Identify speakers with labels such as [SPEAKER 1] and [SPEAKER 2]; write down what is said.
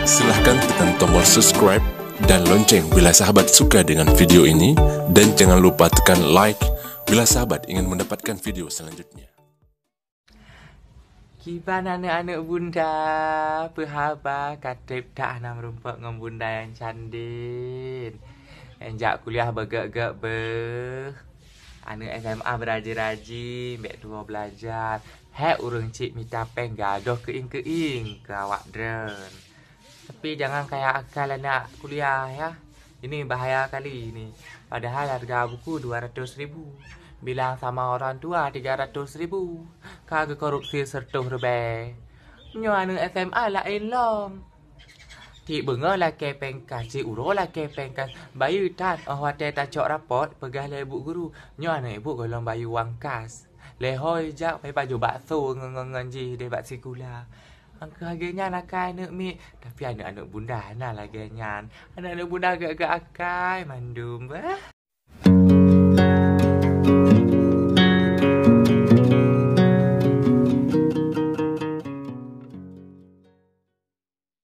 [SPEAKER 1] Silahkan tekan tombol subscribe dan lonceng bila sahabat suka dengan video ini, dan jangan lupa tekan like bila sahabat ingin mendapatkan video selanjutnya.
[SPEAKER 2] Kiban anak-anak bunda, perhaba katip tak nak merumpak dengan bunda yang candin. Enjak kuliah bergek-gek anak SMA beraji-raji, mbak tua belajar. Hek urung cik minta peng gadoh keing-keing ke awak dren. Tapi jangan kayak akal anak kuliah ya. Ini bahaya kali ini. Padahal harga buku 200.000. Bilang sama orang tua 300.000. Kagak korupsi sertuh rebe. Nyo anak SMA lain long. Ti benga lah ke pengkas, cik uro lah ke pengkas. Bayu tan, hotel tak cok rapot, pegah le ibu guru. Nyo anak ibu golong bayu wang kas. Lehoi jak, pai baju bakso ngengen ji de bak sikula. Angka harganya nak anak mi. Tapi anak-anak bunda nak lagi nyan. Anak-anak bunda agak-agak akai mandum bah.